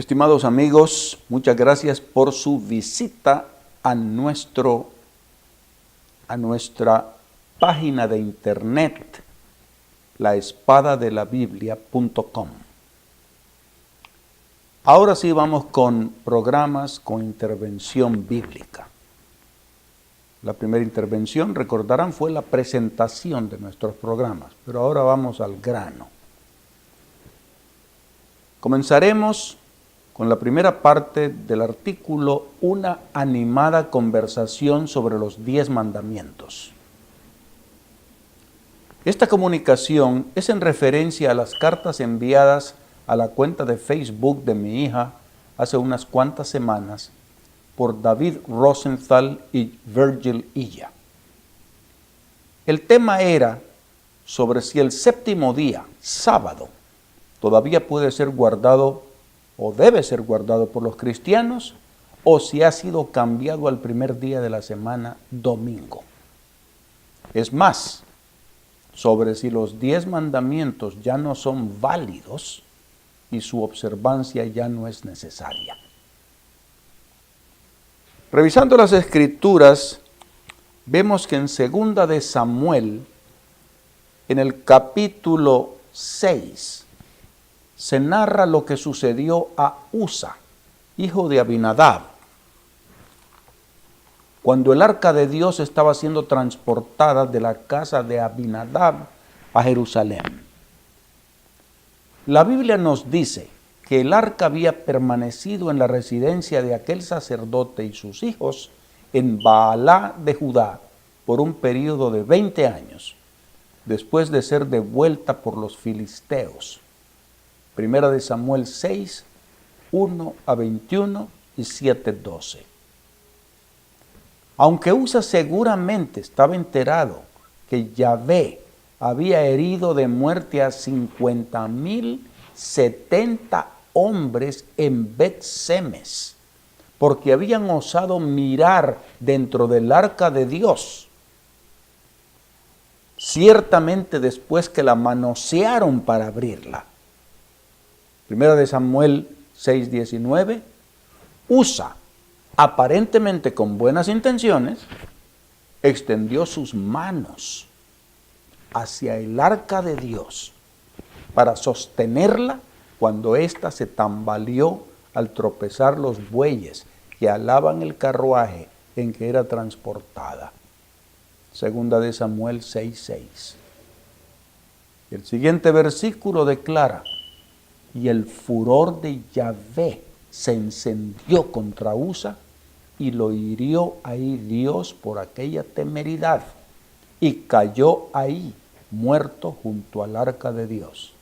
Estimados amigos, muchas gracias por su visita a nuestra página de internet, laespadadelabiblia.com. Ahora sí vamos con programas con intervención bíblica. La primera intervención, recordarán, fue la presentación de nuestros programas, pero ahora vamos al grano. Comenzaremos con la primera parte del artículo, una animada conversación sobre los 10 mandamientos. Esta comunicación es en referencia a las cartas enviadas a la cuenta de Facebook de mi hija hace unas cuantas semanas por David Rosenthal y Virgil Illa. El tema era sobre si el séptimo día, sábado, todavía puede ser guardado o debe ser guardado por los cristianos, o si ha sido cambiado al primer día de la semana, domingo. Es más, sobre si los 10 mandamientos ya no son válidos y su observancia ya no es necesaria. Revisando las Escrituras, vemos que en 2 de Samuel, en el capítulo 6, se narra lo que sucedió a Usa, hijo de Abinadab, cuando el arca de Dios estaba siendo transportada de la casa de Abinadab a Jerusalén. La Biblia nos dice que el arca había permanecido en la residencia de aquel sacerdote y sus hijos en Baalá de Judá por un periodo de 20 años, después de ser devuelta por los filisteos. Primera de Samuel 6, 1 a 21 y 7, 12. Aunque Usa seguramente estaba enterado que Yahvé había herido de muerte a 50,070 hombres en Bet-Semes, porque habían osado mirar dentro del arca de Dios, ciertamente después que la manosearon para abrirla. Primera de Samuel 6:19, Usa, aparentemente con buenas intenciones, extendió sus manos hacia el arca de Dios para sostenerla cuando ésta se tambaleó al tropezar los bueyes que alaban el carruaje en que era transportada. Segunda de Samuel 6:6. El siguiente versículo declara: y el furor de Yahvé se encendió contra Usa y lo hirió ahí Dios por aquella temeridad y cayó ahí muerto junto al arca de Dios.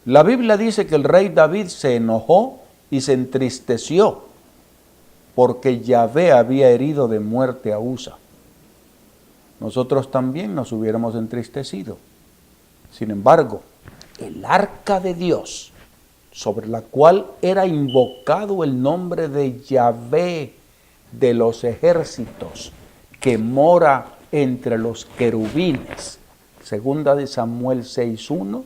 La Biblia dice que el rey David se enojó y se entristeció porque Yahvé había herido de muerte a Usa. Nosotros también nos hubiéramos entristecido. Sin embargo, el arca de Dios, sobre la cual era invocado el nombre de Yahvé de los ejércitos, que mora entre los querubines, segunda de Samuel 6:1,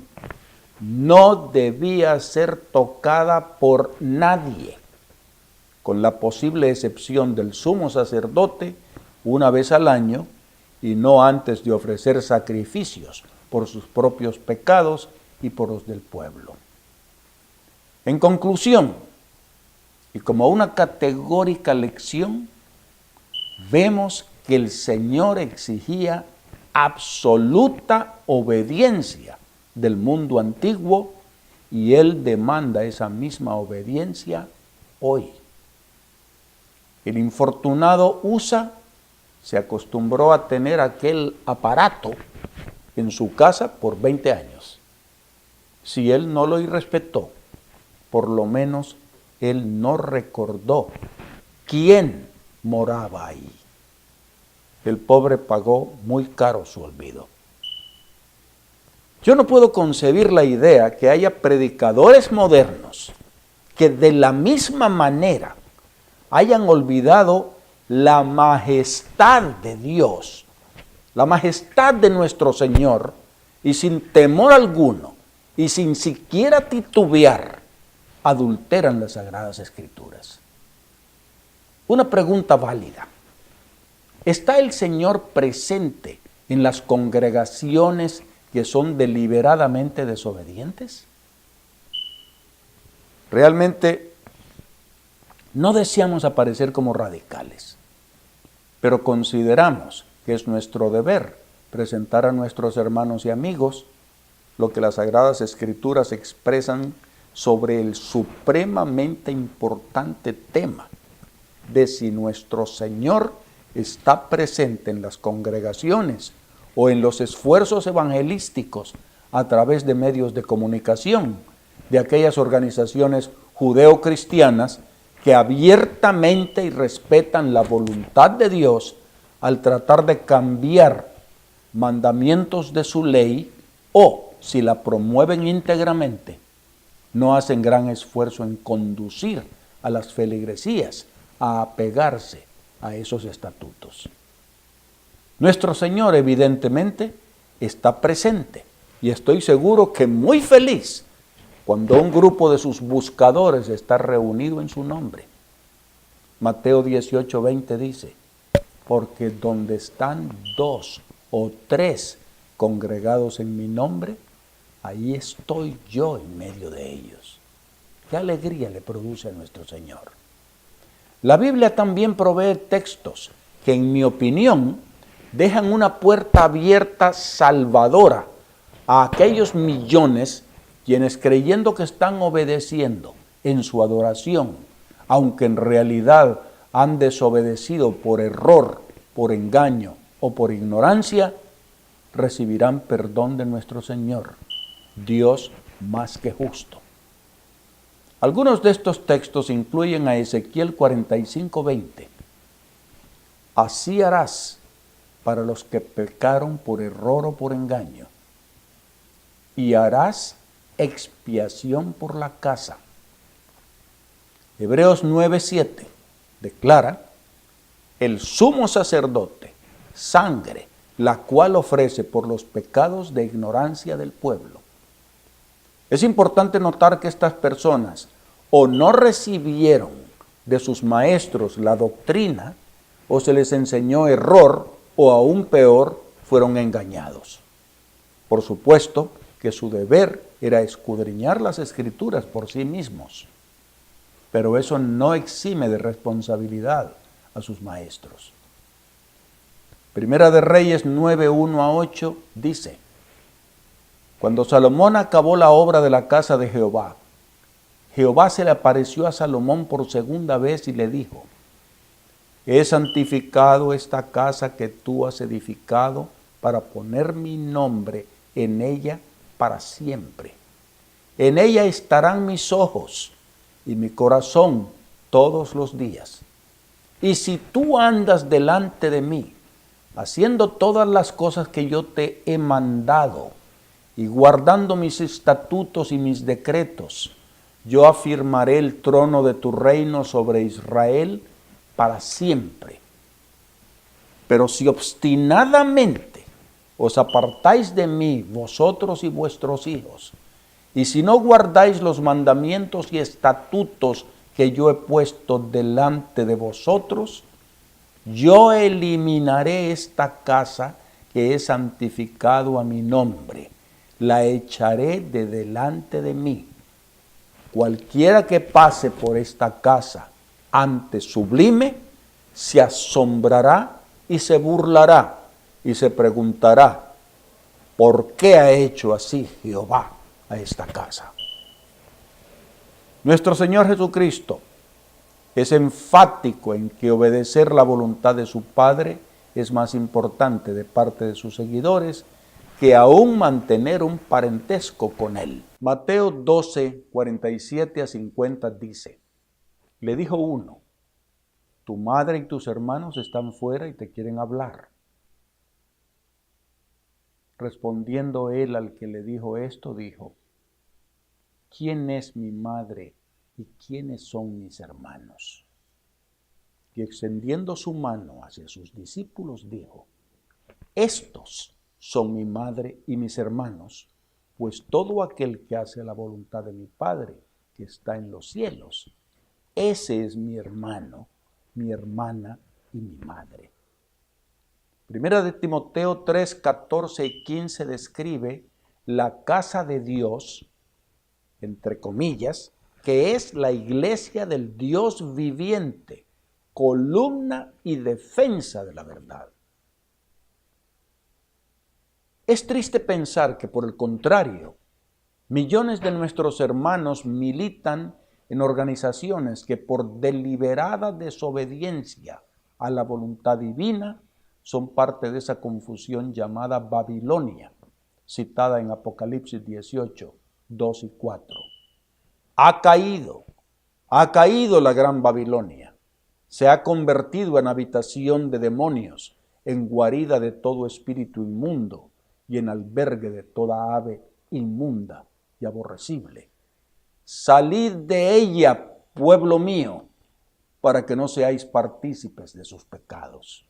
no debía ser tocada por nadie, con la posible excepción del sumo sacerdote una vez al año y no antes de ofrecer sacrificios por sus propios pecados y por los del pueblo. En conclusión, y como una categórica lección, vemos que el Señor exigía absoluta obediencia del mundo antiguo y Él demanda esa misma obediencia hoy. El infortunado Usa se acostumbró a tener aquel aparato en su casa por 20 años. Si él no lo irrespetó, por lo menos él no recordó quién moraba ahí. El pobre pagó muy caro su olvido. Yo no puedo concebir la idea que haya predicadores modernos que de la misma manera hayan olvidado la majestad de Dios, la majestad de nuestro Señor, y sin temor alguno, y sin siquiera titubear, adulteran las Sagradas Escrituras. Una pregunta válida. ¿Está el Señor presente en las congregaciones que son deliberadamente desobedientes? Realmente no deseamos aparecer como radicales, pero consideramos que es nuestro deber presentar a nuestros hermanos y amigos lo que las Sagradas Escrituras expresan sobre el supremamente importante tema de si nuestro Señor está presente en las congregaciones o en los esfuerzos evangelísticos a través de medios de comunicación de aquellas organizaciones judeo-cristianas que abiertamente y respetan la voluntad de Dios al tratar de cambiar mandamientos de su ley, o si la promueven íntegramente, no hacen gran esfuerzo en conducir a las feligresías a apegarse a esos estatutos. Nuestro Señor evidentemente está presente y estoy seguro que muy feliz cuando un grupo de sus buscadores está reunido en su nombre. Mateo 18:20 dice, porque donde están 2 o 3 congregados en mi nombre, ahí estoy yo en medio de ellos. Qué alegría le produce a nuestro Señor. La Biblia también provee textos que, en mi opinión, dejan una puerta abierta salvadora a aquellos millones quienes, creyendo que están obedeciendo en su adoración, aunque en realidad han desobedecido por error, por engaño o por ignorancia, recibirán perdón de nuestro Señor, Dios más que justo. Algunos de estos textos incluyen a Ezequiel 45:20. Así harás para los que pecaron por error o por engaño, y harás expiación por la casa. Hebreos 9:7 declara, el sumo sacerdote, sangre, la cual ofrece por los pecados de ignorancia del pueblo. Es importante notar que estas personas o no recibieron de sus maestros la doctrina, o se les enseñó error, o aún peor, fueron engañados. Por supuesto que su deber era escudriñar las Escrituras por sí mismos, pero eso no exime de responsabilidad a sus maestros. Primera de Reyes 9:1-8 dice, cuando Salomón acabó la obra de la casa de Jehová, Jehová se le apareció a Salomón por segunda vez y le dijo, he santificado esta casa que tú has edificado para poner mi nombre en ella para siempre. En ella estarán mis ojos y mi corazón todos los días. Y si tú andas delante de mí, haciendo todas las cosas que yo te he mandado y guardando mis estatutos y mis decretos, yo afirmaré el trono de tu reino sobre Israel para siempre. Pero si obstinadamente os apartáis de mí, vosotros y vuestros hijos, y si no guardáis los mandamientos y estatutos que yo he puesto delante de vosotros, yo eliminaré esta casa que he santificado a mi nombre, la echaré de delante de mí. Cualquiera que pase por esta casa antes sublime, se asombrará y se burlará y se preguntará, ¿por qué ha hecho así Jehová a esta casa? Nuestro Señor Jesucristo es enfático en que obedecer la voluntad de su Padre es más importante de parte de sus seguidores que aún mantener un parentesco con Él. Mateo 12:47-50 dice, le dijo uno, tu madre y tus hermanos están fuera y te quieren hablar. Respondiendo él al que le dijo esto, dijo, ¿quién es mi madre y quiénes son mis hermanos? Y extendiendo su mano hacia sus discípulos, dijo, estos son mi madre y mis hermanos, pues todo aquel que hace la voluntad de mi Padre que está en los cielos. Ese es mi hermano, mi hermana y mi madre. Primera de Timoteo 3, 14 y 15 describe la casa de Dios, entre comillas, que es la iglesia del Dios viviente, columna y defensa de la verdad. Es triste pensar que, por el contrario, millones de nuestros hermanos militan en organizaciones que por deliberada desobediencia a la voluntad divina son parte de esa confusión llamada Babilonia, citada en Apocalipsis 18, 2 y 4. Ha caído la gran Babilonia, se ha convertido en habitación de demonios, en guarida de todo espíritu inmundo y en albergue de toda ave inmunda y aborrecible. Salid de ella, pueblo mío, para que no seáis partícipes de sus pecados.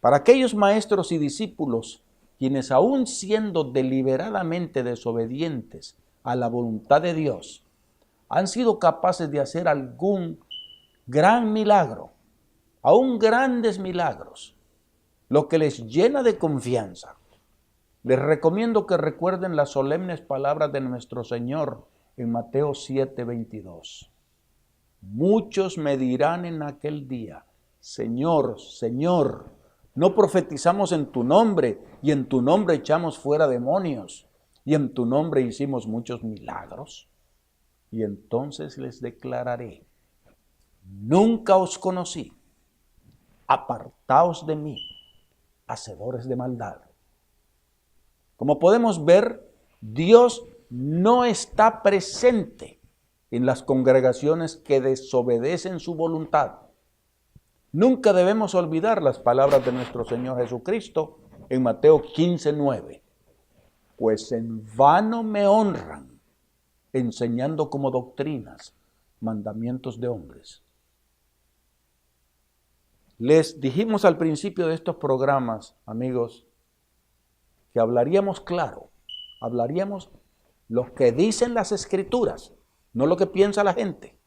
Para aquellos maestros y discípulos, quienes aún siendo deliberadamente desobedientes a la voluntad de Dios, han sido capaces de hacer algún gran milagro, aún grandes milagros, lo que les llena de confianza. Les recomiendo que recuerden las solemnes palabras de nuestro Señor en Mateo 7:22. Muchos me dirán en aquel día, Señor, Señor, ¿no profetizamos en tu nombre y en tu nombre echamos fuera demonios y en tu nombre hicimos muchos milagros? Y entonces les declararé, nunca os conocí, apartaos de mí, hacedores de maldad. Como podemos ver, Dios no está presente en las congregaciones que desobedecen su voluntad. Nunca debemos olvidar las palabras de nuestro Señor Jesucristo en Mateo 15:9. Pues en vano me honran, enseñando como doctrinas mandamientos de hombres. Les dijimos al principio de estos programas, amigos, que hablaríamos claro, hablaríamos lo que dicen las Escrituras, no lo que piensa la gente,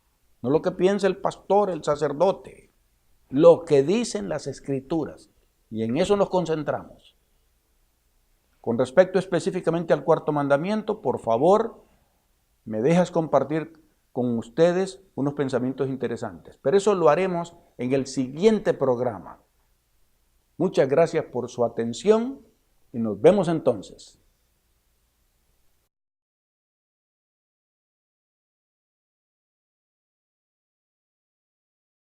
no lo que piensa el pastor, el sacerdote, lo que dicen las Escrituras, y en eso nos concentramos. Con respecto específicamente al cuarto mandamiento, por favor, me dejas compartir con ustedes unos pensamientos interesantes, pero eso lo haremos en el siguiente programa. Muchas gracias por su atención y nos vemos entonces.